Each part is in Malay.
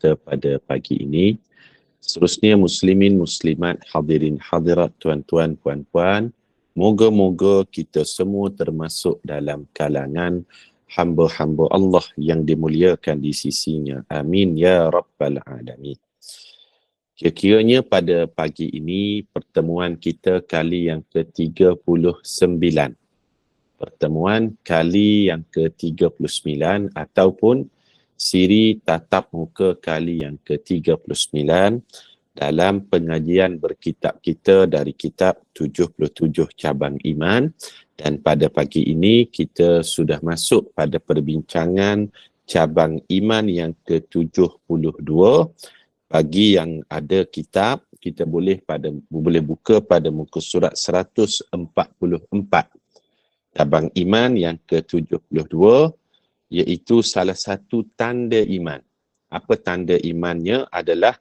kita pada pagi ini. Seterusnya muslimin, muslimat, hadirin, hadirat, tuan-tuan, puan-puan, moga-moga kita semua termasuk dalam kalangan hamba-hamba Allah yang dimuliakan di sisinya. Amin ya rabbal alamin. Kira-kiranya pada pagi ini pertemuan kita kali yang ke-39. Pertemuan kali yang ke-39 ataupun siri tatap muka kali yang ke-39 dalam pengajian berkitab kita dari kitab 77 cabang iman. Dan pada pagi ini kita sudah masuk pada perbincangan cabang iman yang ke-72. Bagi yang ada kitab, kita boleh buka pada muka surat 144. Cabang iman yang ke-72 iaitu salah satu tanda iman. Apa tanda imannya? Adalah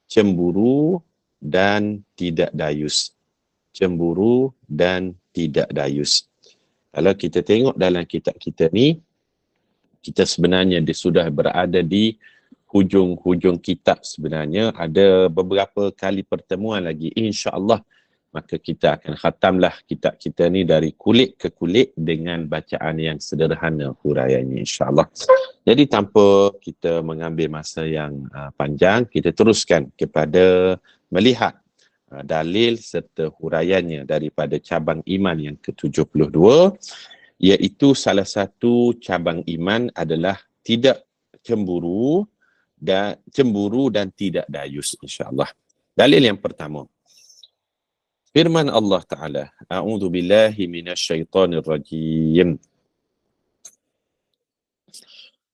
cemburu dan tidak dayus. Cemburu dan tidak dayus. Kalau kita tengok dalam kitab kita ni, kita sebenarnya sudah berada di hujung-hujung kitab sebenarnya. Ada beberapa kali pertemuan lagi. InsyaAllah maka kita akan khatamlah kitab kita ni dari kulit ke kulit dengan bacaan yang sederhana huraiannya insyaAllah. Jadi tanpa kita mengambil masa yang panjang, kita teruskan kepada melihat dalil serta huraiannya daripada cabang iman yang ke-72, iaitu salah satu cabang iman adalah tidak cemburu dan tidak dayus insyaAllah. Dalil yang pertama. Firman Allah Ta'ala, A'udhu billahi minasyaitanir rajim.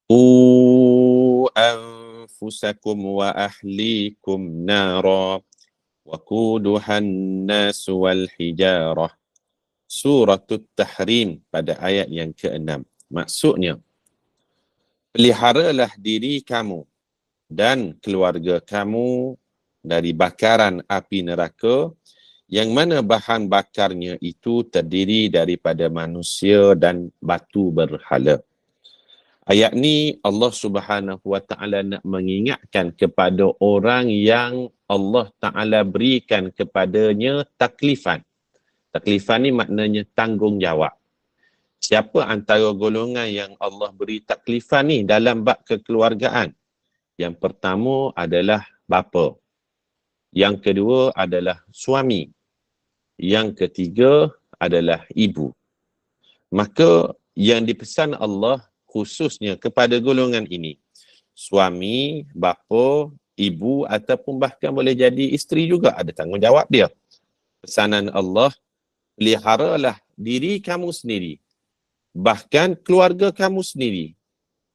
Qu anfusakum wa ahlikum nara wa quduhan nasu wal hijarah. Suratul Tahrim pada ayat yang ke-6. Maksudnya, peliharalah diri kamu dan keluarga kamu dari bakaran api neraka, yang mana bahan bakarnya itu terdiri daripada manusia dan batu berhala. Ayat ni Allah Subhanahu Wa Ta'ala nak mengingatkan kepada orang yang Allah Ta'ala berikan kepadanya taklifan. Taklifan ni maknanya tanggungjawab. Siapa antara golongan yang Allah beri taklifan ni dalam bab kekeluargaan? Yang pertama adalah bapa. Yang kedua adalah suami. Yang ketiga adalah ibu. Maka yang dipesan Allah khususnya kepada golongan ini, suami, bapa, ibu ataupun bahkan boleh jadi isteri juga ada tanggungjawab dia. Pesanan Allah, peliharalah diri kamu sendiri, bahkan keluarga kamu sendiri,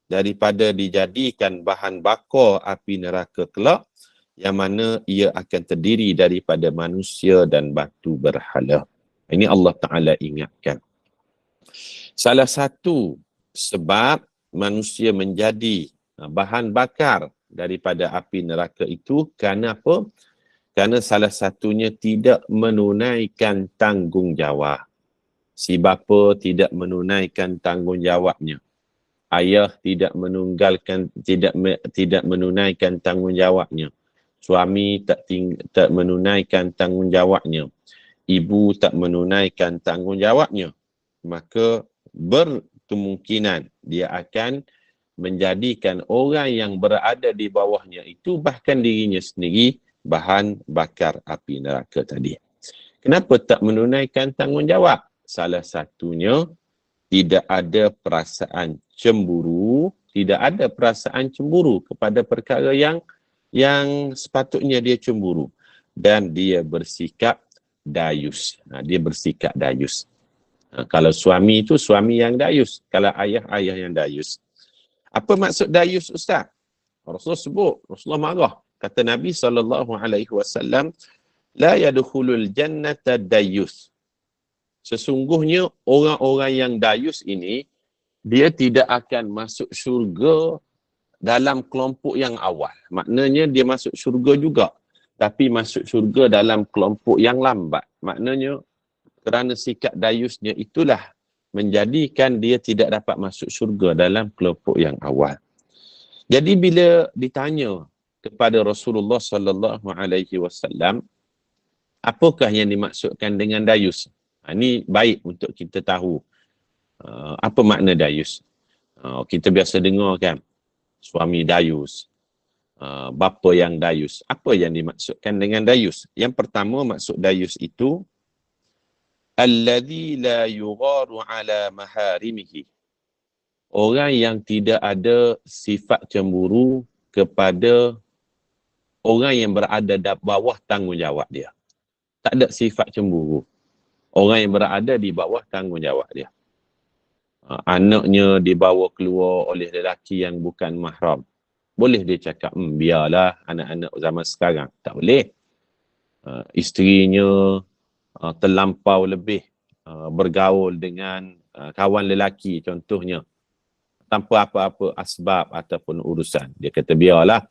daripada dijadikan bahan bakar api neraka kelak, yang mana ia akan terdiri daripada manusia dan batu berhala. Ini Allah Ta'ala ingatkan. Salah satu sebab manusia menjadi bahan bakar daripada api neraka itu kerana apa? Kerana salah satunya tidak menunaikan tanggungjawab. Si bapa tidak menunaikan tanggungjawabnya. Ayah tidak menunaikan tanggungjawabnya. Suami tak menunaikan tanggungjawabnya. Ibu tak menunaikan tanggungjawabnya. Maka berkemungkinan dia akan menjadikan orang yang berada di bawahnya itu, bahkan dirinya sendiri, bahan bakar api neraka tadi. Kenapa tak menunaikan tanggungjawab? Salah satunya, tidak ada perasaan cemburu, kepada perkara yang sepatutnya dia cemburu, dan dia bersikap dayus. Dia bersikap dayus. Kalau suami itu suami yang dayus, kalau ayah yang dayus. Apa maksud dayus, Ustaz? Rasulullah sebut, Rasulullah marah. Kata Nabi SAW, la yadkhulul jannata dayus. Sesungguhnya orang-orang yang dayus ini, dia tidak akan masuk syurga dalam kelompok yang awal. Maknanya dia masuk syurga juga, tapi masuk syurga dalam kelompok yang lambat. Maknanya kerana sikap dayusnya itulah menjadikan dia tidak dapat masuk syurga dalam kelompok yang awal. Jadi bila ditanya kepada Rasulullah sallallahu alaihi wasallam, apakah yang dimaksudkan dengan dayus? Ini baik untuk kita tahu apa makna dayus. Kita biasa dengar kan, suami dayus, bapa yang dayus. Apa yang dimaksudkan dengan dayus? Yang pertama, maksud dayus itu alladzi la yugharu ala maharimihi. Orang yang tidak ada sifat cemburu kepada orang yang berada di bawah tanggungjawab dia. Tak ada sifat cemburu. Orang yang berada di bawah tanggungjawab dia. Anaknya dibawa keluar oleh lelaki yang bukan mahram. Boleh dia cakap, biarlah anak-anak zaman sekarang. Tak boleh. Isterinya terlampau lebih bergaul dengan kawan lelaki contohnya. Tanpa apa-apa asbab ataupun urusan. Dia kata biarlah.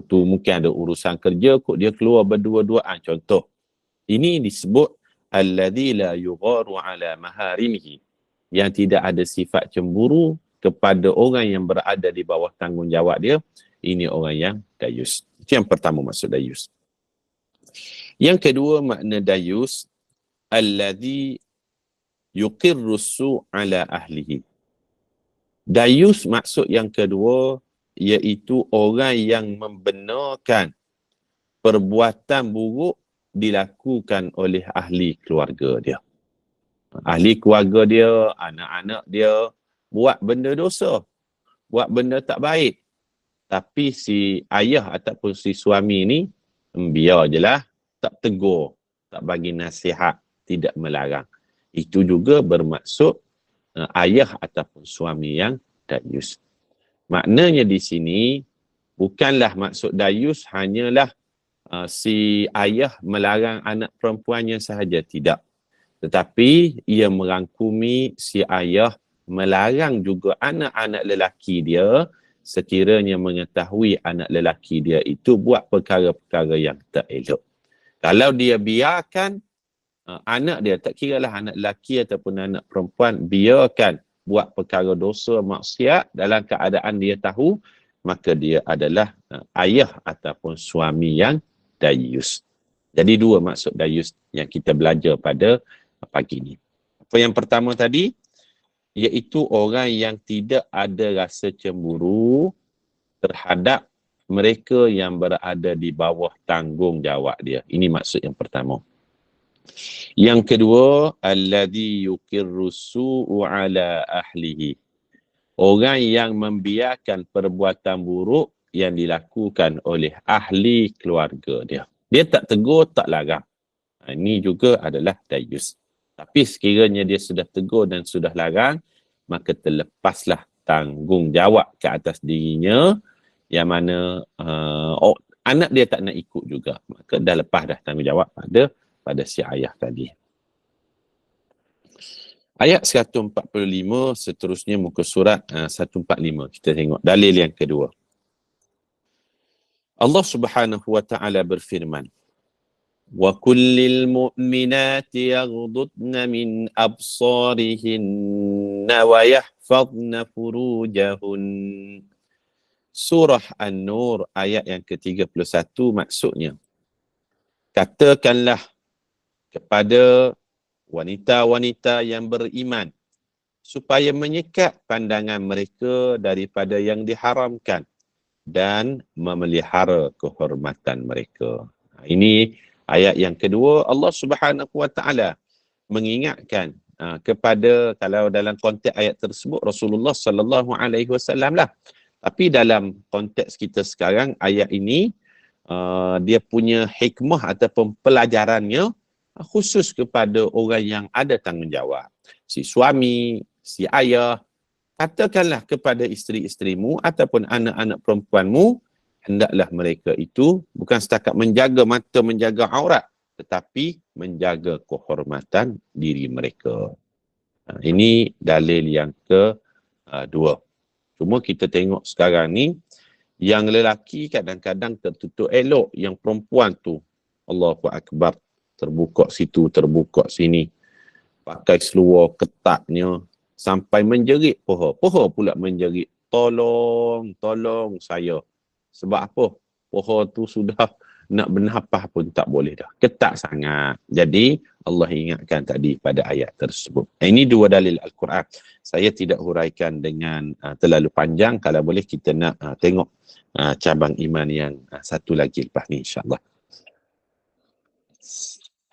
Tu mungkin ada urusan kerja kot dia keluar berdua-duaan. Contoh. Ini disebut alladzi la yugharu ala maharimihi. Yang tidak ada sifat cemburu kepada orang yang berada di bawah tanggungjawab dia. Ini orang yang dayus. Itu yang pertama maksud dayus. Yang kedua makna dayus, alladzi yuqirru su' ala ahlihi. Dayus maksud yang kedua iaitu orang yang membenarkan perbuatan buruk dilakukan oleh ahli keluarga dia. Ahli keluarga dia, anak-anak dia buat benda dosa, buat benda tak baik. Tapi si ayah ataupun si suami ni biar je lah, tak tegur, tak bagi nasihat, tidak melarang. Itu juga bermaksud ayah ataupun suami yang dayus. Maknanya di sini bukanlah maksud dayus hanyalah si ayah melarang anak perempuannya sahaja, tidak. Tetapi ia merangkumi si ayah melarang juga anak-anak lelaki dia sekiranya mengetahui anak lelaki dia itu buat perkara-perkara yang tak elok. Kalau dia biarkan anak dia, tak kira lah anak lelaki ataupun anak perempuan, biarkan buat perkara dosa maksiat dalam keadaan dia tahu, maka dia adalah ayah ataupun suami yang dayus. Jadi dua maksud dayus yang kita belajar pada pagi ni. Apa yang pertama tadi? Iaitu orang yang tidak ada rasa cemburu terhadap mereka yang berada di bawah tanggungjawab dia. Ini maksud yang pertama. Yang kedua, alladzi yuqirru su'u ala ahlihi. Orang yang membiarkan perbuatan buruk yang dilakukan oleh ahli keluarga dia. Dia tak tegur, tak larang. Ini juga adalah dayus. Tapi sekiranya dia sudah tegur dan sudah larang, maka terlepaslah tanggungjawab ke atas dirinya, yang mana anak dia tak nak ikut juga. Maka dah lepas dah tanggungjawab pada si ayah tadi. Ayat 145, seterusnya muka surat 145. Kita tengok dalil yang kedua. Allah Subhanahu wa taala berfirman, "Wa kullil mu'minati yaghdudna min absarihinna wa yahfazna furujahun." Surah An-Nur ayat yang ke-31 maksudnya, katakanlah kepada wanita-wanita yang beriman supaya menyekat pandangan mereka daripada yang diharamkan dan memelihara kehormatan mereka. Ini ayat yang kedua. Allah Subhanahu wa taala mengingatkan kepada, kalau dalam konteks ayat tersebut Rasulullah sallallahu alaihi wasallam lah. Tapi dalam konteks kita sekarang, ayat ini dia punya hikmah ataupun pelajarannya khusus kepada orang yang ada tanggungjawab. Si suami, si ayah, katakanlah kepada isteri-isterimu ataupun anak-anak perempuanmu, hendaklah mereka itu bukan setakat menjaga mata, menjaga aurat, tetapi menjaga kehormatan diri mereka. Ini dalil yang kedua. Cuma kita tengok sekarang ni, yang lelaki kadang-kadang tertutup elok, yang perempuan tu, Allahu Akbar, terbuka situ, terbuka sini, pakai seluar ketatnya sampai menjerit paha. Paha pula menjerit, tolong saya. Sebab apa? Pohon tu sudah nak bernafas pun tak boleh dah. Ketat sangat. Jadi Allah ingatkan tadi pada ayat tersebut. Ini dua dalil Al-Quran. Saya tidak huraikan dengan terlalu panjang. Kalau boleh kita nak tengok cabang iman yang satu lagi lepas ni insyaAllah.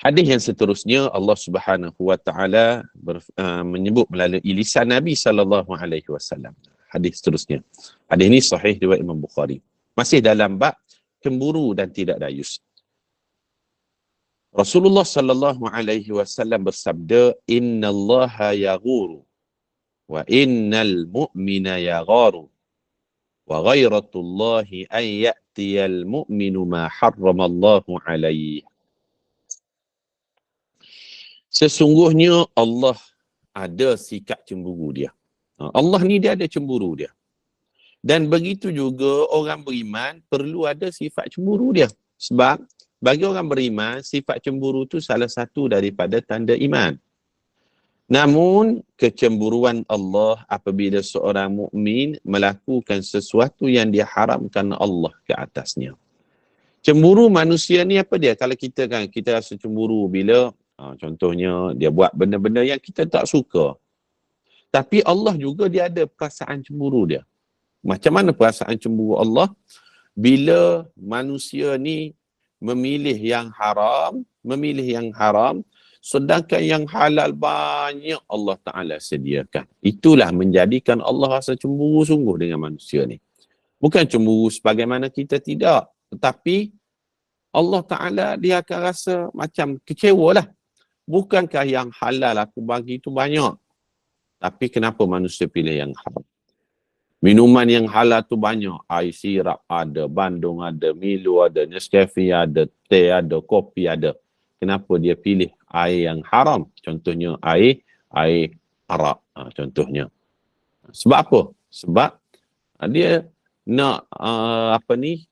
Hadis yang seterusnya Allah Subhanahu wa taala menyebut melalui lisan Nabi sallallahu alaihi wasallam. Hadis seterusnya. Hadis ini sahih riwayat Imam Bukhari. Masih dalam bab cemburu dan tidak dayus. Rasulullah sallallahu alaihi wasallam bersabda, "Innallaha yaghuru wa innal mu'mina yagharu wa ghairatullahi an ya'tiyal mu'minu ma harramallahu alaihi." Sesungguhnya Allah ada sikap cemburu dia. Allah ni dia ada cemburu dia. Dan begitu juga orang beriman perlu ada sifat cemburu dia. Sebab bagi orang beriman, sifat cemburu tu salah satu daripada tanda iman. Namun, kecemburuan Allah apabila seorang mukmin melakukan sesuatu yang diharamkan Allah ke atasnya. Cemburu manusia ni apa dia? Kalau kita rasa cemburu bila contohnya dia buat benda-benda yang kita tak suka. Tapi Allah juga dia ada perasaan cemburu dia. Macam mana perasaan cemburu Allah? Bila manusia ni memilih yang haram, sedangkan yang halal banyak Allah Ta'ala sediakan. Itulah menjadikan Allah rasa cemburu sungguh dengan manusia ni. Bukan cemburu sebagaimana kita tidak. Tetapi Allah Ta'ala dia akan rasa macam kecewa lah. Bukankah yang halal aku bagi itu banyak? Tapi kenapa manusia pilih yang haram? Minuman yang halal tu banyak. Air sirap ada, bandung ada, Milo ada, Nescafe ada, teh ada, kopi ada. Kenapa dia pilih air yang haram? Contohnya air arak. Contohnya. Sebab apa? Sebab dia nak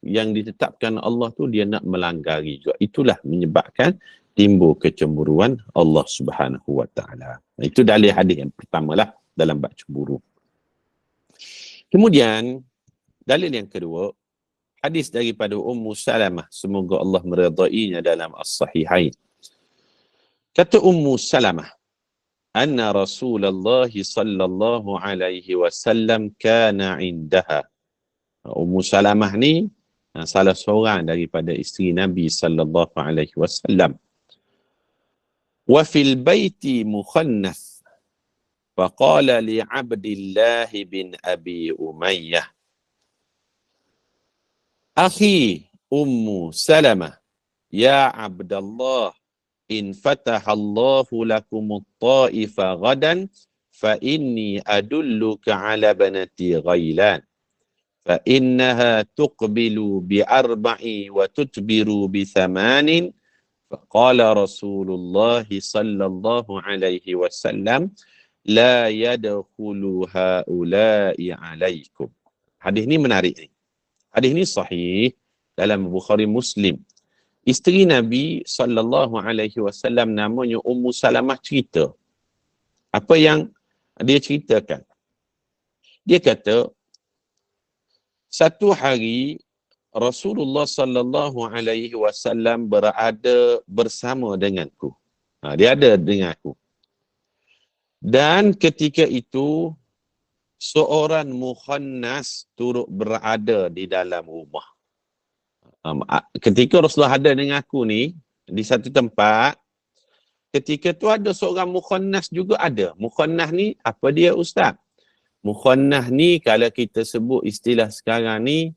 yang ditetapkan Allah tu dia nak melanggari juga. Itulah menyebabkan timbul kecemburuan Allah Subhanahu wa taala. Itu dalil hadis yang pertamalah dalam bab cemburu. Kemudian, dalil yang kedua, hadis daripada Ummu Salamah. Semoga Allah meridainya dalam As-Sahihain. Kata Ummu Salamah, anna Rasulullah sallallahu alaihi wasallam kana indaha. Ummu Salamah ni salah seorang daripada isteri Nabi sallallahu alaihi wasallam. Wa fil baiti mukhannath. فقال لعبد الله بن أبي أمية أخي أم سلمة يا عبد الله إن فتح الله لكم الطائف غدا فإني أدلك على بنتي غيلان فإنها تقبل ب4 وتدبر ب8 فقال رسول الله صلى الله عليه وسلم la yadkhulu haula'i alaikum. Hadis ni menarik ni. Hadis ni sahih dalam Bukhari Muslim. Isteri Nabi sallallahu alaihi wasallam namanya Ummu Salamah cerita. Apa yang dia ceritakan? Dia kata satu hari Rasulullah sallallahu alaihi wasallam berada bersama denganku. Dia ada dengan aku. Dan ketika itu, seorang mukhannas turut berada di dalam rumah. Ketika Rasulullah ada dengan aku ni, di satu tempat, ketika tu ada seorang mukhannas juga ada. Mukhannas ni, apa dia Ustaz? Mukhannas ni, kalau kita sebut istilah sekarang ni,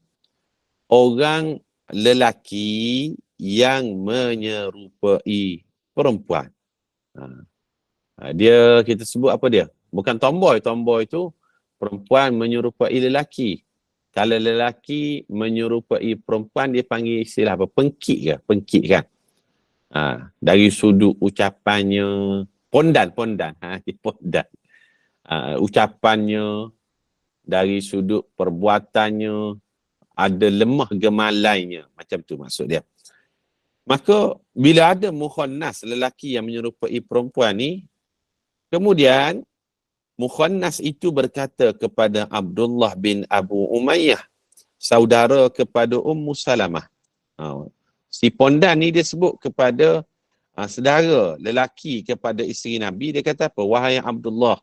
orang lelaki yang menyerupai perempuan. Dia kita sebut apa dia? Bukan tomboy. Tomboy tu perempuan menyerupai lelaki. Kalau lelaki menyerupai perempuan dia panggil istilah apa? Pengkit ke? Pengkit kan? Dari sudut ucapannya pondan. Pondan. Ucapannya dari sudut perbuatannya ada lemah gemalainya. Macam tu maksud dia. Maka bila ada mukhannas lelaki yang menyerupai perempuan ni, kemudian Mukhannas itu berkata kepada Abdullah bin Abu Umayyah, saudara kepada Ummu Salamah. Si Pondan ni dia sebut kepada saudara lelaki kepada isteri Nabi. Dia kata apa? Wahai Abdullah,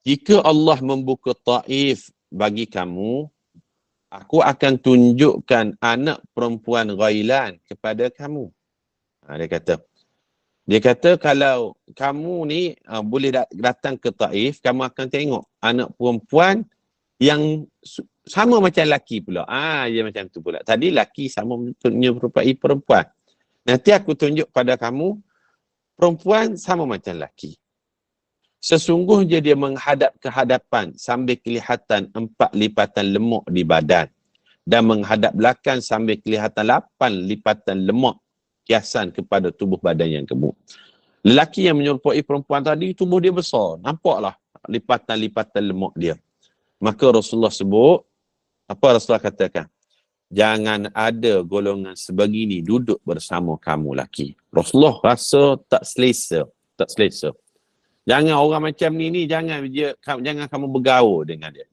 jika Allah membuka Taif bagi kamu, aku akan tunjukkan anak perempuan Ghailan kepada kamu. Dia kata kalau kamu ni boleh datang ke Taif, kamu akan tengok anak perempuan yang sama macam laki pula. Dia macam tu pula. Tadi laki sama menyerupai perempuan. Nanti aku tunjuk pada kamu perempuan sama macam laki. Sesungguhnya dia menghadap ke hadapan sambil kelihatan 4 lipatan lemak di badan. Dan menghadap belakang sambil kelihatan 8 lipatan lemak kiasan kepada tubuh badan yang gemuk. Lelaki yang menyerupai perempuan tadi, tubuh dia besar. Nampaklah lipatan-lipatan lemak dia. Maka Rasulullah sebut, apa Rasulullah katakan? Jangan ada golongan sebegini duduk bersama kamu laki. Rasulullah rasa tak selesa. Jangan orang macam ni jangan kamu bergaul dengan dia.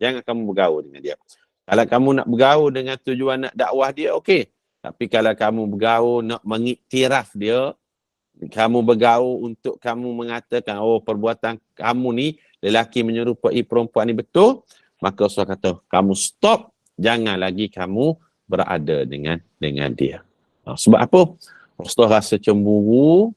Kalau kamu nak bergaul dengan tujuan nak dakwah dia, okey. Tapi kalau kamu bergaul nak mengiktiraf dia, kamu bergaul untuk kamu mengatakan, perbuatan kamu ni, lelaki menyerupai perempuan ni betul, maka Rasulullah kata, kamu stop, jangan lagi kamu berada dengan dia. Sebab apa? Rasulullah rasa cemburu,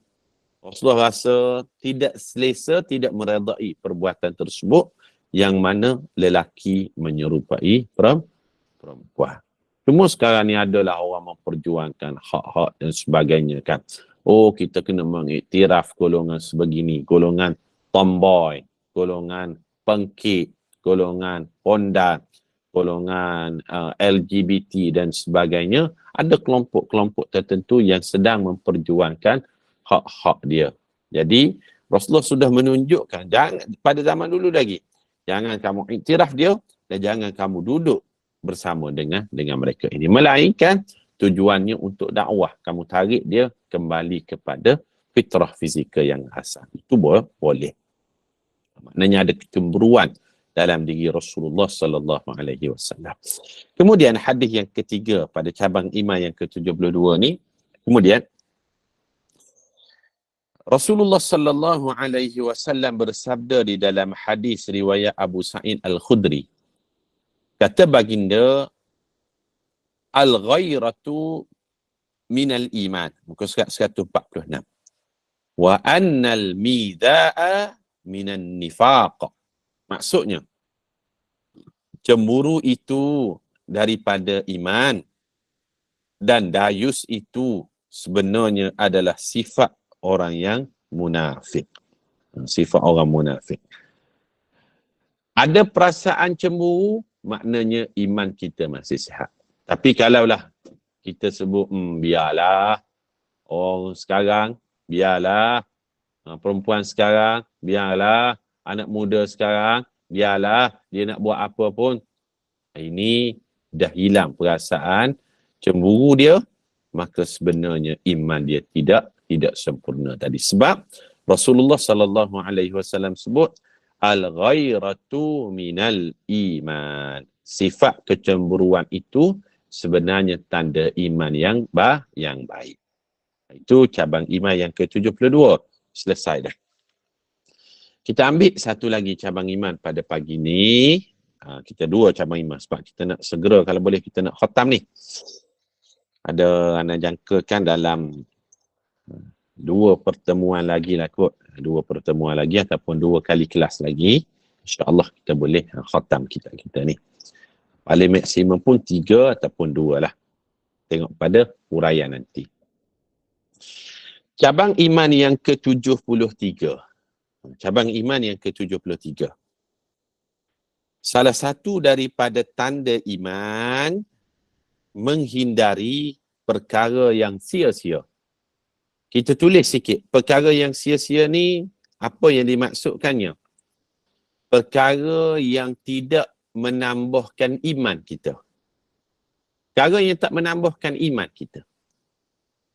Rasulullah rasa tidak selesa, tidak meredai perbuatan tersebut, yang mana lelaki menyerupai perempuan. Cuma sekarang ni adalah orang memperjuangkan hak-hak dan sebagainya kan. Kita kena mengiktiraf golongan sebegini, golongan tomboy, golongan pengkit, golongan pondan, golongan LGBT dan sebagainya. Ada kelompok-kelompok tertentu yang sedang memperjuangkan hak-hak dia. Jadi Rasulullah sudah menunjukkan, jangan pada zaman dulu lagi, jangan kamu iktiraf dia dan jangan kamu duduk bersama dengan mereka ini. Melainkan tujuannya untuk dakwah. Kamu tarik dia kembali kepada fitrah fizikal yang asal. Itu boleh. Maknanya ada kecemburuan dalam diri Rasulullah sallallahu alaihi wasallam. Kemudian hadis yang ketiga pada cabang iman yang ke-72 ni, kemudian Rasulullah sallallahu alaihi wasallam bersabda di dalam hadis riwayat Abu Sa'id Al-Khudri. Kata baginda, al-ghairatu minal iman. Muka surat 146. Wa annal midha'a minan nifaq. Maksudnya, cemburu itu daripada iman dan dayus itu sebenarnya adalah sifat orang yang munafik. Sifat orang munafik. Ada perasaan cemburu, maknanya iman kita masih sihat. Tapi kalaulah kita sebut, biarlah orang sekarang, biarlah perempuan sekarang, biarlah anak muda sekarang, biarlah dia nak buat apa pun, ini dah hilang perasaan cemburu dia, maka sebenarnya iman dia tidak sempurna tadi. Sebab Rasulullah sallallahu alaihi wasallam sebut, al-ghairatu minal iman. Sifat kecemburuan itu sebenarnya tanda iman yang baik. Itu cabang iman yang ke-72. Selesai dah. Kita ambil satu lagi cabang iman pada pagi ni. Kita 2 cabang iman sebab kita nak segera, kalau boleh kita nak khatam ni. Ada anda jangkakan dalam 2 pertemuan lagi lah kot. 2 pertemuan lagi ataupun 2 kali kelas lagi. InsyaAllah kita boleh khatam kita ni. Paling maksimum pun 3 ataupun 2 lah. Tengok pada huraian nanti. Cabang iman yang ke-73. Cabang iman yang ke-73. Salah satu daripada tanda iman menghindari perkara yang sia-sia. Kita tulis sikit. Perkara yang sia-sia ni, apa yang dimaksudkannya? Perkara yang tidak menambahkan iman kita. Perkara yang tak menambahkan iman kita.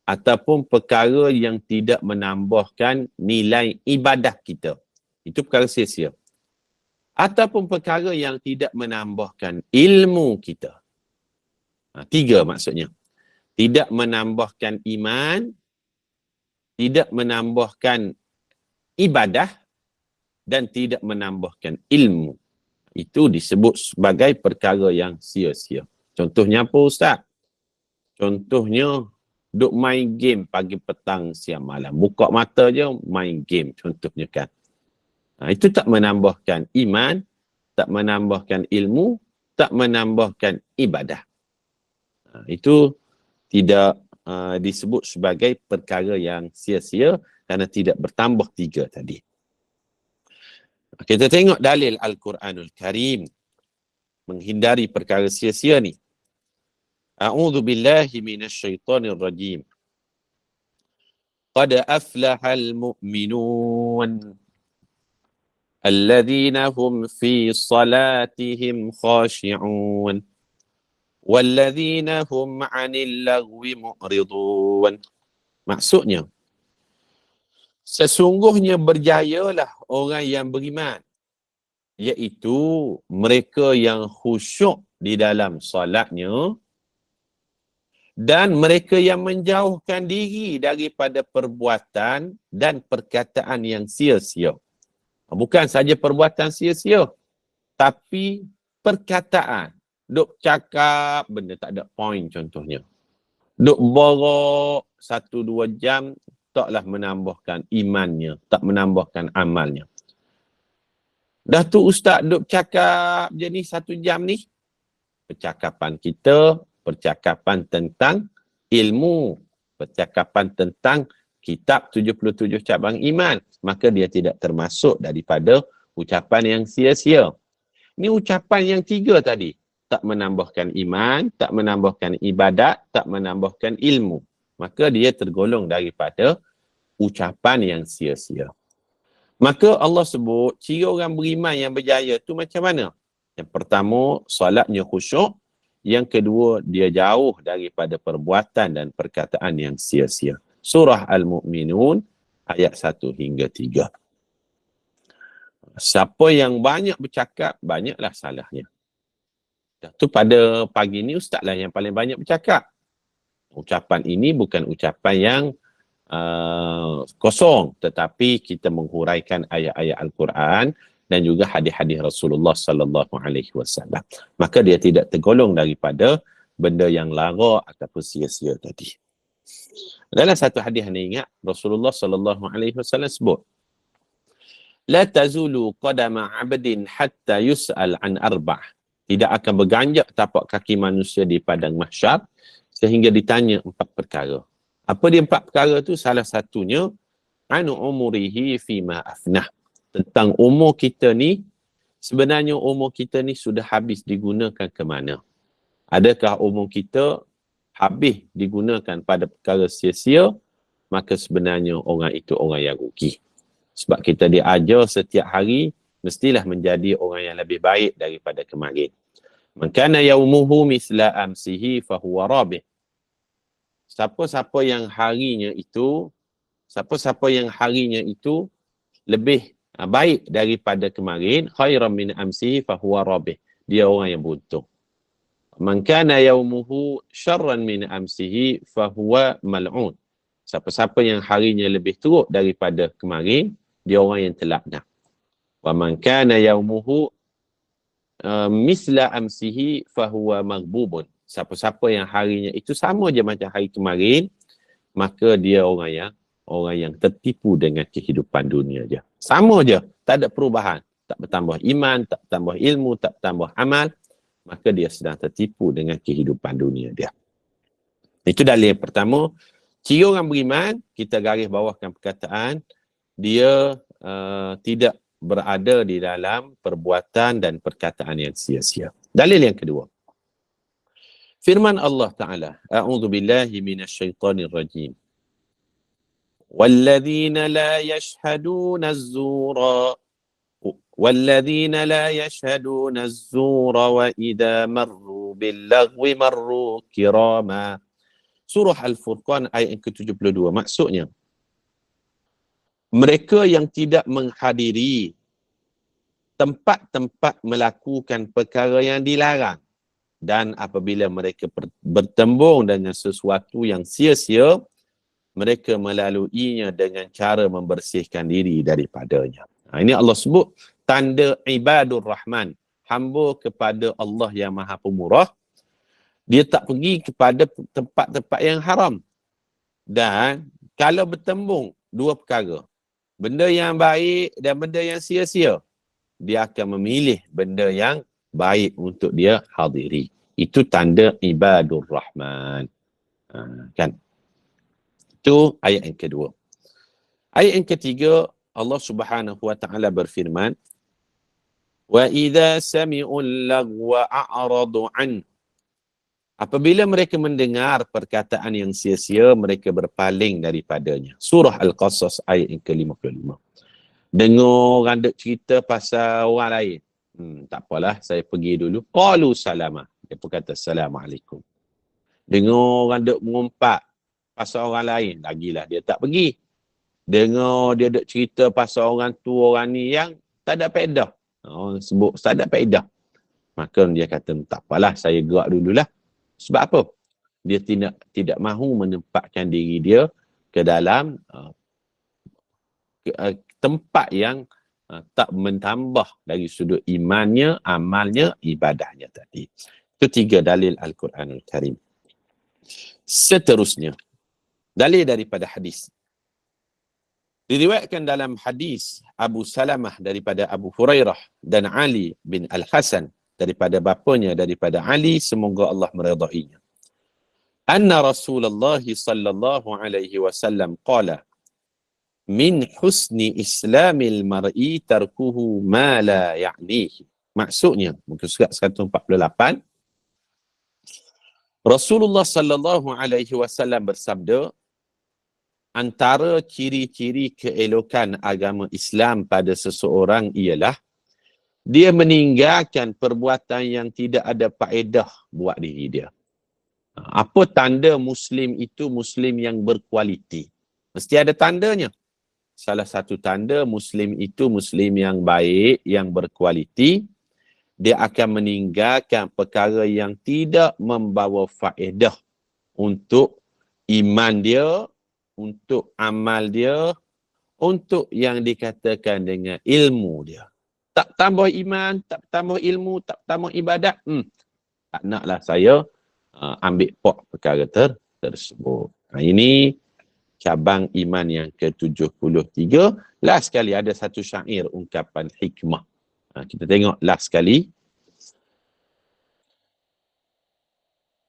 Ataupun perkara yang tidak menambahkan nilai ibadah kita. Itu perkara sia-sia. Ataupun perkara yang tidak menambahkan ilmu kita. 3 maksudnya. Tidak menambahkan iman, tidak menambahkan ibadah, dan tidak menambahkan ilmu. Itu disebut sebagai perkara yang sia-sia. Contohnya apa, Ustaz? Contohnya, duk main game pagi, petang, siang, malam. Buka mata je, main game contohnya kan. Itu tak menambahkan iman, tak menambahkan ilmu, tak menambahkan ibadah. Itu tidak disebut sebagai perkara yang sia-sia kerana tidak bertambah 3 tadi. Kita tengok dalil Al-Quranul Karim menghindari perkara sia-sia ni. A'udzu billahi minasyaitonir rajim. Qad aflahal mu'minun alladzina hum fi salatihim khashi'un walladzina hum 'anil lagwi mu'ridun. Maksudnya, sesungguhnya berjayalah orang yang beriman, iaitu mereka yang khusyuk di dalam solatnya dan mereka yang menjauhkan diri daripada perbuatan dan perkataan yang sia-sia. Bukan saja perbuatan sia-sia, tapi perkataan. Duk cakap benda tak ada point contohnya. Duk borok 1-2 jam, taklah menambahkan imannya, tak menambahkan amalnya. Dah tu ustaz duk cakap je ni 1 jam ni. Percakapan kita, percakapan tentang ilmu, percakapan tentang kitab 77 cabang iman. Maka dia tidak termasuk daripada ucapan yang sia-sia. Ni ucapan yang 3 tadi. Tak menambahkan iman, tak menambahkan ibadat, tak menambahkan ilmu. Maka dia tergolong daripada ucapan yang sia-sia. Maka Allah sebut, ciri orang beriman yang berjaya tu macam mana? Yang pertama, solatnya khusyuk. Yang kedua, dia jauh daripada perbuatan dan perkataan yang sia-sia. Surah Al-Mu'minun, ayat 1 hingga 3. Siapa yang banyak bercakap, banyaklah salahnya. Tu pada pagi ni ustaz lah yang paling banyak bercakap. Ucapan ini bukan ucapan yang kosong, tetapi kita menghuraikan ayat-ayat Al-Quran dan juga hadis-hadis Rasulullah sallallahu alaihi wasallam. Maka dia tidak tergolong daripada benda yang lara ataupun sia-sia tadi. Dalam satu hadis ni ingat Rasulullah sallallahu alaihi wasallam sebut, la tazulu qadama 'abdin hatta yus'al an arba'. Tidak akan berganjak tapak kaki manusia di padang mahsyar sehingga ditanya 4 perkara. Apa dia 4 perkara tu? Salah satunya anu umurihi fima afnah. Tentang umur kita ni, sebenarnya umur kita ni sudah habis digunakan ke mana? Adakah umur kita habis digunakan pada perkara sia-sia? Maka sebenarnya orang itu orang yang rugi. Sebab kita diajar setiap hari mestilah menjadi orang yang lebih baik daripada kemarin. Man kana yaumuhu misla amsihi fahuwa rabih. Siapa-siapa yang harinya itu lebih baik daripada kemarin, khairan min amsihi fahuwa rabih. Dia orang yang beruntung. Man kana yaumuhu syarran min amsihi fahuwa mal'un. Siapa-siapa yang harinya lebih teruk daripada kemarin, dia orang yang terlaknat. Wa man kana yaumuhu misla amsihi fahuwa maghbubun. Siapa-siapa yang harinya itu sama je macam hari kemarin, maka dia orang yang tertipu dengan kehidupan dunia je. Sama je, tak ada perubahan. Tak bertambah iman, tak bertambah ilmu, tak bertambah amal, maka dia sedang tertipu dengan kehidupan dunia dia. Itu dalil yang pertama. Ciri orang beriman, kita garis bawahkan perkataan, dia tidak berada di dalam perbuatan dan perkataan yang sia-sia. Dalil yang kedua. Firman Allah Ta'ala, A'udzu billahi minasyaitonir rajim. Walladzina la yashhaduna az-zura walladzina la yashhaduna az-zura wa idza marru bil-lagwi marru kirama. Surah Al-Furqan ayat yang ke-72. Maksudnya, mereka yang tidak menghadiri tempat-tempat melakukan perkara yang dilarang. Dan apabila mereka bertembung dengan sesuatu yang sia-sia, mereka melaluinya dengan cara membersihkan diri daripadanya. Ini Allah sebut tanda ibadur rahman, hamba kepada Allah yang maha pemurah. Dia tak pergi kepada tempat-tempat yang haram. Dan kalau bertembung dua perkara, benda yang baik dan benda yang sia-sia, dia akan memilih benda yang baik untuk dia hadiri. Itu tanda ibadur rahman. Kan? Itu ayat yang kedua. Ayat yang ketiga, Allah Subhanahu wa taala berfirman, "Wa idza sami'ul lagwa a'radu an." Apabila mereka mendengar perkataan yang sia-sia, mereka berpaling daripadanya. Surah Al-Qasas ayat yang ke-55. Dengar orang duk cerita pasal orang lain. Tak apalah, saya pergi dulu. Qalu salama. Dia pun kata assalamualaikum. Dengar orang duk mengumpat pasal orang lain, lagilah dia tak pergi. Dengar dia duk cerita pasal orang tu, orang ni yang tak ada faedah. Orang sebut tak ada faedah. Maka dia kata, tak apalah, saya gerak dululah. Sebab apa? Dia tidak mahu menempatkan diri dia ke dalam tempat yang tak mentambah dari sudut imannya, amalnya, ibadahnya tadi. Itu 3 dalil Al-Quranul Karim. Seterusnya, dalil daripada hadis. Diriwayatkan dalam hadis Abu Salamah daripada Abu Hurairah dan Ali bin Al-Hasan daripada bapanya daripada Ali, semoga Allah meridainya. Anna Rasulullah sallallahu alaihi wasallam qala, min husni islamil mar'i tarkuhu ma la ya'nihi. Maksudnya, muka surat 148, Rasulullah sallallahu alaihi wasallam bersabda, antara ciri-ciri keelokan agama Islam pada seseorang ialah dia meninggalkan perbuatan yang tidak ada faedah buat diri dia. Apa tanda Muslim itu Muslim yang berkualiti? Mesti ada tandanya. Salah satu tanda Muslim itu Muslim yang baik, yang berkualiti, dia akan meninggalkan perkara yang tidak membawa faedah untuk iman dia, untuk amal dia, untuk yang dikatakan dengan ilmu dia. Tak tambah iman, tak tambah ilmu, tak tambah ibadat. Tak naklah saya ambil pok perkara tersebut. Ini cabang iman yang ke-73. Last sekali ada satu syair ungkapan hikmah. Kita tengok last sekali.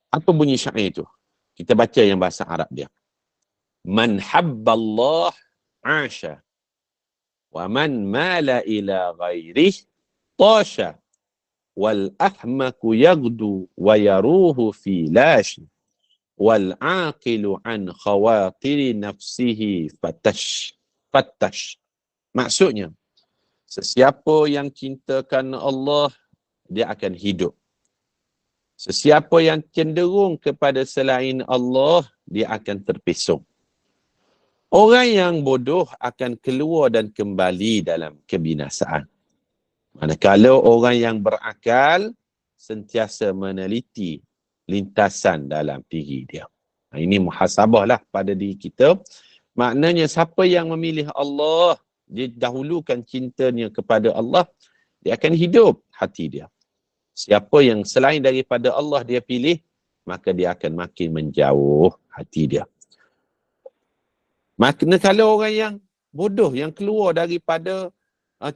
Apa bunyi syair itu? Kita baca yang bahasa Arab dia. Man habballah asha. Wa man mala ila ghairih tasha. Wal ahmaku yagdu wa yaruhu fi lashi. Wal aqilu an khawatiri nafsihi fattash. Maksudnya, sesiapa yang cinta kerana Allah, dia akan hidup. Sesiapa yang cenderung kepada selain Allah, dia akan terpesong. Orang yang bodoh akan keluar dan kembali dalam kebinasaan. Manakala orang yang berakal sentiasa meneliti lintasan dalam diri dia. Ini muhasabah lah pada diri kita. Maknanya siapa yang memilih Allah, dia dahulukan cintanya kepada Allah, dia akan hidup hati dia. Siapa yang selain daripada Allah dia pilih, maka dia akan makin menjauh hati dia. Manakala orang yang bodoh, yang keluar daripada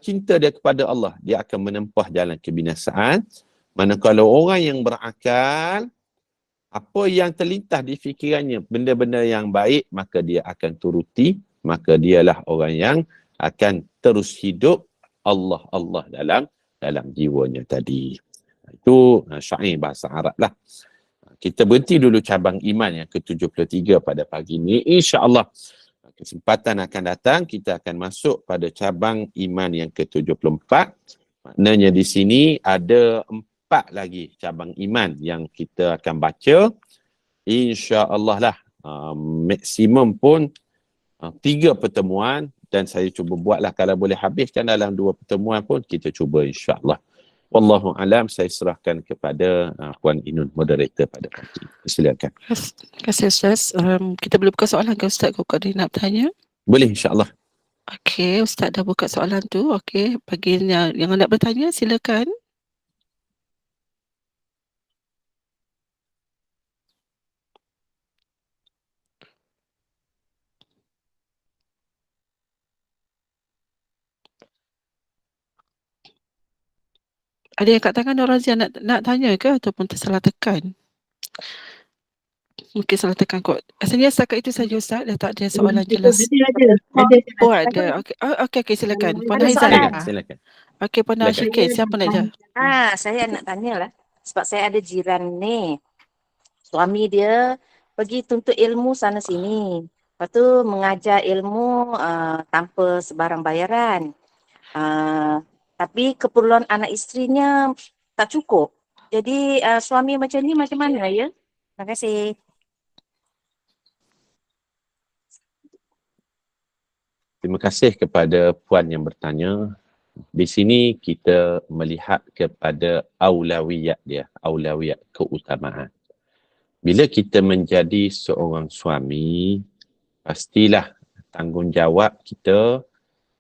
cinta dia kepada Allah, dia akan menempah jalan kebinasaan. Manakala orang yang berakal, apa yang terlintas di fikirannya, benda-benda yang baik, maka dia akan turuti, maka dialah orang yang akan terus hidup Allah dalam jiwanya tadi. Itu syair bahasa Arab lah. Kita berhenti dulu cabang iman yang ke-73 pada pagi ini. InsyaAllah kesempatan akan datang, kita akan masuk pada cabang iman yang ke-74. Maknanya di sini ada 4 lagi cabang iman yang kita akan baca. InsyaAllah lah, maksimum pun 3 pertemuan dan saya cuba buatlah, kalau boleh habiskan dalam 2 pertemuan pun kita cuba insya-Allah. Wallahu alam, saya serahkan kepada Puan Inun, moderator pada pagi. Silakan. Terima kasih Ustaz. Kita boleh buka soalan ke Ustaz kalau ada nak bertanya? Boleh insya-Allah. Okey, Ustaz dah buka soalan tu. Okey, bagi yang nak bertanya silakan. Ada yang kat tangan Nur Razia nak tanya ke ataupun tersalah tekan? Mungkin salah tekan kod. Asalnya setakat itu saja Ustaz, dah tak ada soalan jelas. Ada. Oh ada. Okey silakan. Puan Ada Haizan. soalan. Silakan. Okey Puan Silakan. Nashikin, siapa nak jawab? Saya nak tanya lah. Sebab saya ada jiran ni. Suami dia pergi tuntut ilmu sana sini. Lepas tu mengajar ilmu tanpa sebarang bayaran. Tapi keperluan anak isterinya tak cukup. Jadi suami macam ni macam mana ya? Terima kasih. Terima kasih kepada puan yang bertanya. Di sini kita melihat kepada aulawiyat dia, aulawiyat keutamaan. Bila kita menjadi seorang suami, pastilah tanggungjawab kita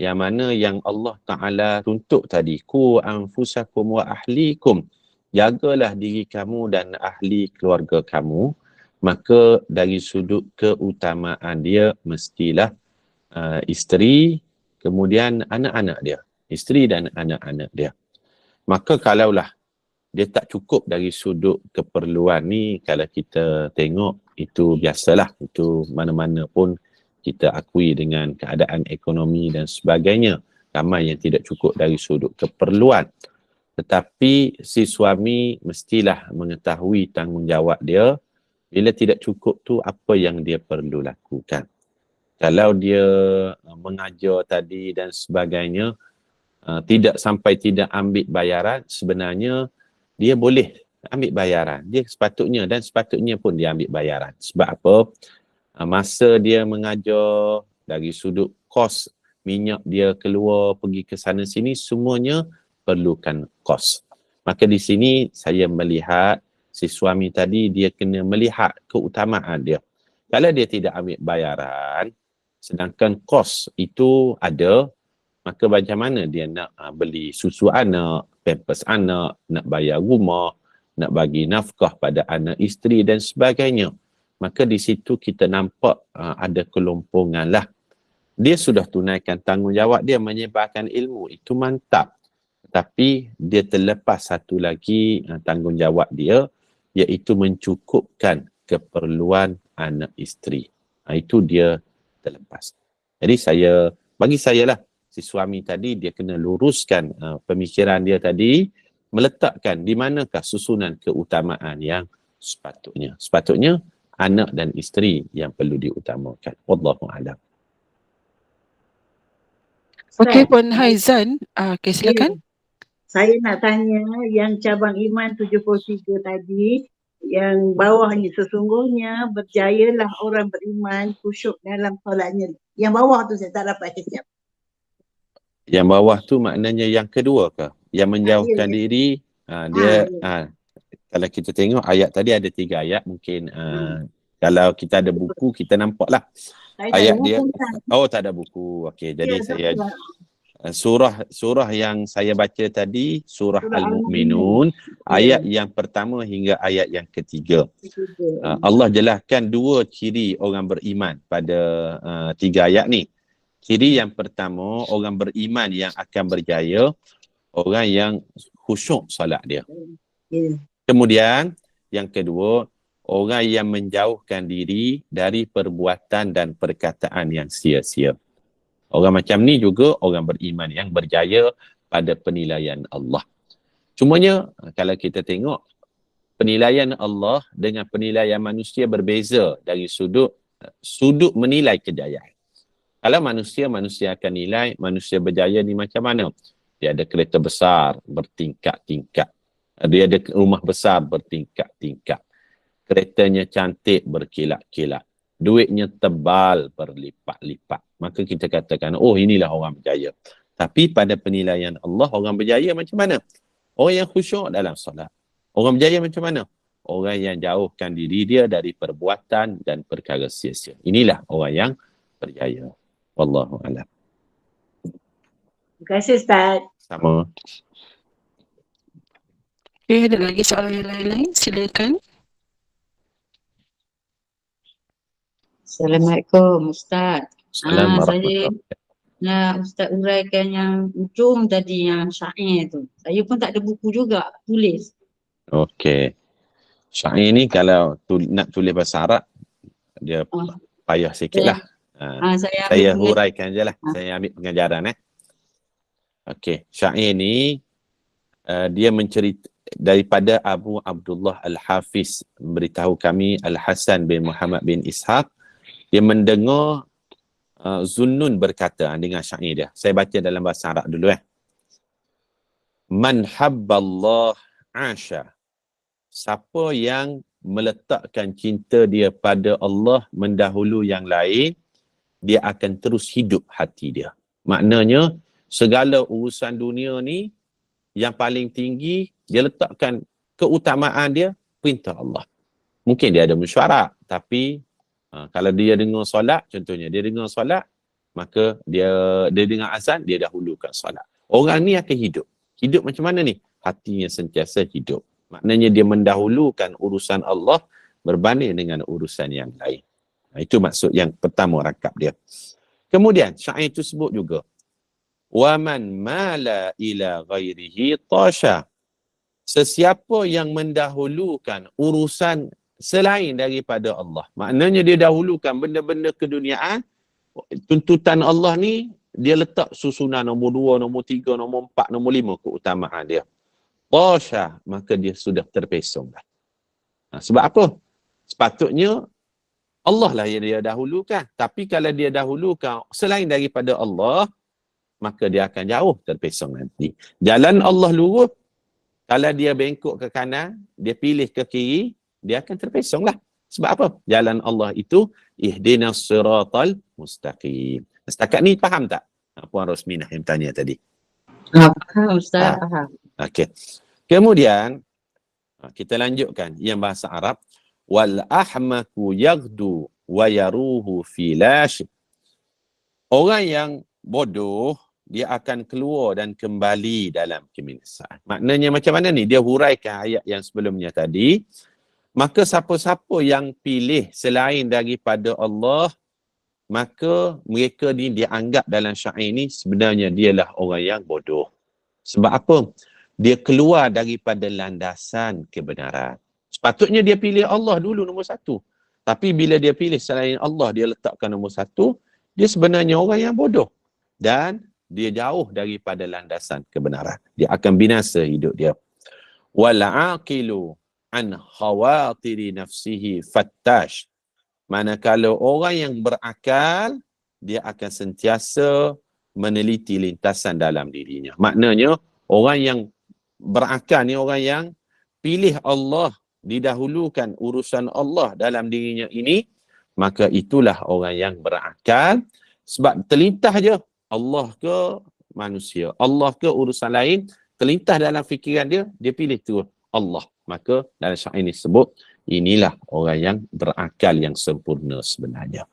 yang mana yang Allah Ta'ala tuntut tadi. Ku anfusakum wa ahlikum. Jagalah diri kamu dan ahli keluarga kamu. Maka dari sudut keutamaan dia mestilah isteri, kemudian anak-anak dia. Isteri dan anak-anak dia. Maka kalaulah dia tak cukup dari sudut keperluan ni, kalau kita tengok itu biasalah, itu mana-mana pun kita akui dengan keadaan ekonomi dan sebagainya. Ramai yang tidak cukup dari sudut keperluan. Tetapi si suami mestilah mengetahui tanggungjawab dia. Bila tidak cukup tu, apa yang dia perlu lakukan. Kalau dia mengajar tadi dan sebagainya, tidak sampai tidak ambil bayaran, sebenarnya dia boleh ambil bayaran. Dia sepatutnya dan sepatutnya pun dia ambil bayaran. Sebab apa? Masa dia mengajar, dari sudut kos minyak dia keluar pergi ke sana sini, semuanya perlukan kos. Maka di sini saya melihat si suami tadi dia kena melihat keutamaan dia. Kalau dia tidak ambil bayaran, sedangkan kos itu ada, maka macam mana dia nak beli susu anak, pampers anak, nak bayar rumah, nak bagi nafkah pada anak isteri dan sebagainya. Maka di situ kita nampak ada kelompongan lah. Dia sudah tunaikan tanggungjawab dia menyebarkan ilmu, itu mantap. Tapi dia terlepas satu lagi tanggungjawab dia, iaitu mencukupkan keperluan anak isteri. Itu dia terlepas. Jadi bagi saya lah, si suami tadi dia kena luruskan pemikiran dia tadi, meletakkan di manakah susunan keutamaan yang sepatutnya. Sepatutnya anak dan isteri yang perlu diutamakan. Wallahu a'lam. Okey Puan Haizan, okey silakan. Saya nak tanya yang cabang iman 73 tadi, yang bawahnya sesungguhnya berjayalah orang beriman khusyuk dalam solatnya. Yang bawah tu saya tak dapat kecap. Yang bawah tu maknanya yang kedua ke? Yang menjauhkan diri, kalau kita tengok ayat tadi ada 3 ayat, mungkin kalau kita ada buku kita nampaklah. Ayat dia, tak ada buku. Okey, jadi saya surah yang saya baca tadi, surah Al-Mu'minun, ayat yang pertama hingga ayat yang ketiga. Allah jelaskan 2 ciri orang beriman pada 3 ayat ni. Ciri yang pertama, orang beriman yang akan berjaya, orang yang khusyuk solat dia. Kemudian yang kedua, orang yang menjauhkan diri dari perbuatan dan perkataan yang sia-sia. Orang macam ni juga orang beriman yang berjaya pada penilaian Allah. Cumanya kalau kita tengok, penilaian Allah dengan penilaian manusia berbeza dari sudut menilai kejayaan. Kalau manusia akan nilai manusia berjaya ni macam mana? Dia ada kereta besar bertingkat-tingkat. Dia ada rumah besar bertingkat-tingkat. Keretanya cantik berkilat-kilat. duitnya tebal berlipat-lipat, maka kita katakan, oh inilah orang berjaya. Tapi pada penilaian Allah, orang berjaya macam mana? Orang yang khusyuk dalam solat. Orang berjaya macam mana? Orang yang jauhkan diri dia dari perbuatan dan perkara sia-sia. Inilah orang yang berjaya. Wallahu a'lam. Terima kasih Ustaz. Sama. Okay, ada lagi soalan yang lain-lain? Silakan. Assalamualaikum Ustaz. Assalamualaikum. Saya nak Ustaz uraikan yang ujung tadi, yang syair tu. Saya pun tak ada buku juga tulis. Okey. Syair ni kalau nak tulis bahasa Arab, dia Ah, payah sikit lah. saya Saya ambil huraikan je lah. Saya ambil pengajaran. Okey. Syair ni dia mencerita daripada Abu Abdullah Al-Hafiz, memberitahu kami Al-Hasan bin Muhammad bin Ishaq. Dia mendengar Zunnun berkata, dengan syair dia. Saya baca dalam bahasa Arab dulu. Man habballah asha. Siapa yang meletakkan cinta dia pada Allah mendahulu yang lain, dia akan terus hidup hati dia. Maknanya, segala urusan dunia ni, yang paling tinggi, dia letakkan keutamaan dia, perintah Allah. Mungkin dia ada mesyuarat, tapi kalau dia dengar solat, contohnya dia dengar solat, maka dia dengar azan, dia dahulukan solat. Orang ni akan hidup. Hidup macam mana ni? Hatinya sentiasa hidup. Maknanya dia mendahulukan urusan Allah berbanding dengan urusan yang lain. Itu maksud yang pertama rakab dia. Kemudian syair itu sebut juga, waman mala ila ghairihi tasha. Sesiapa yang mendahulukan urusan selain daripada Allah. Maknanya dia dahulukan benda-benda keduniaan, tuntutan Allah ni, dia letak susunan nombor 2, nombor 3, nombor 4, nombor 5 keutamaan dia. Tasha, maka dia sudah terpesong dah. Sebab apa? Sepatutnya Allah lah yang dia dahulukan. Tapi kalau dia dahulukan selain daripada Allah, maka dia akan jauh terpesong nanti. Jalan Allah lurus, kalau dia bengkok ke kanan, dia pilih ke kiri, dia akan terpesong lah. Sebab apa? Jalan Allah itu ihdinas siratal mustaqim. Setakat ni faham tak? Puan Rosminah yang tanya tadi. Faham Ustaz, faham. Okey. Kemudian kita lanjutkan yang bahasa Arab, wal ahmaku yaghdu wa yaruhu fi lash. Orang yang bodoh, dia akan keluar dan kembali dalam kebinasaan. Maknanya macam mana ni? Dia huraikan ayat yang sebelumnya tadi. Maka siapa-siapa yang pilih selain daripada Allah, maka mereka ni dianggap dalam syair ni sebenarnya dialah orang yang bodoh. Sebab apa? Dia keluar daripada landasan kebenaran. Sepatutnya dia pilih Allah dulu nombor satu. Tapi bila dia pilih selain Allah, dia letakkan nombor satu, dia sebenarnya orang yang bodoh. Dan dia jauh daripada landasan kebenaran. Dia akan binasa hidup dia. Wal aqilu an khawatiri nafsihi fattash. Manakala orang yang berakal, dia akan sentiasa meneliti lintasan dalam dirinya. Maknanya, orang yang berakal ni orang yang pilih Allah, didahulukan urusan Allah dalam dirinya ini, maka itulah orang yang berakal. Sebab terlintas je, Allah ke manusia, Allah ke urusan lain, terlintas dalam fikiran dia, dia pilih tu Allah. Maka dalam syair ini sebut, inilah orang yang berakal yang sempurna sebenarnya.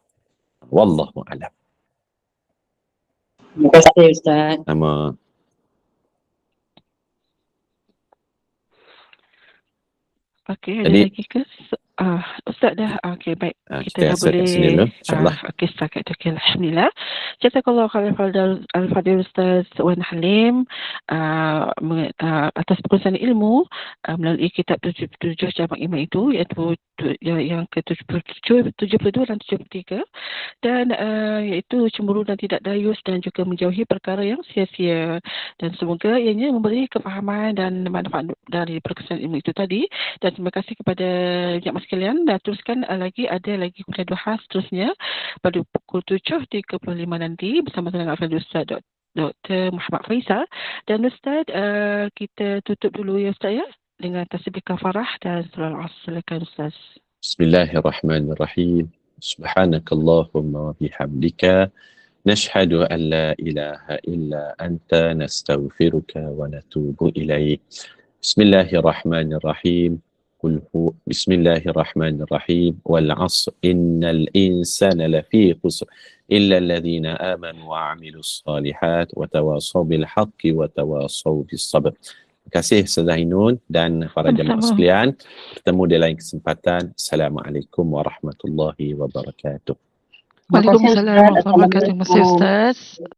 Wallahu a'lam. Terima kasih Ustaz. Sama. Okey, ada Jadi- lagi ke? Ustaz dah. Okey, baik. Kita Dah kat sini dulu, insyaAllah. Okey, setakat itu. Okay, alhamdulillah. Jazakallahu khairan al-fadil Ustaz Wan Halim atas perkongsian ilmu melalui kitab 77 cabang iman itu, iaitu yang ke-77, 72 dan 73, dan iaitu cemburu dan tidak dayus dan juga menjauhi perkara yang sia-sia. Dan semoga ianya memberi kefahaman dan manfaat dari perkongsian ilmu itu tadi. Dan terima kasih kepada jemaah sekalian. Dan teruskan ada lagi kuliah duha seterusnya pada pukul 7.35 nanti bersama dengan Al-Fadhil Ustaz Dr. Muhammad Faisal. Dan Ustaz, kita tutup dulu ya Ustaz ya, dengan tasbih kafarah dan surah Al-Asr. Silakan Ustaz. Bismillahirrahmanirrahim. Subhanakallahumma wa bihamdika nashhadu an la ilaha illa anta nastaghfiruka wa natubu ilaik. Bismillahirrahmanirrahim. Bismillahirrahmanirrahim. Wal 'asr innal insana lafi khusr illa alladhina amanu wa 'amilus solihat wa tawasaw bil haqqi wa tawasaw bis sabr. Terima kasih Ustaz Ainun dan para jemaah Sama-sama. sekalian. Bertemu di lain kesempatan. Assalamualaikum warahmatullahi wabarakatuh. Waalaikumsalam warahmatullahi wabarakatuh. Terima kasih Ustaz.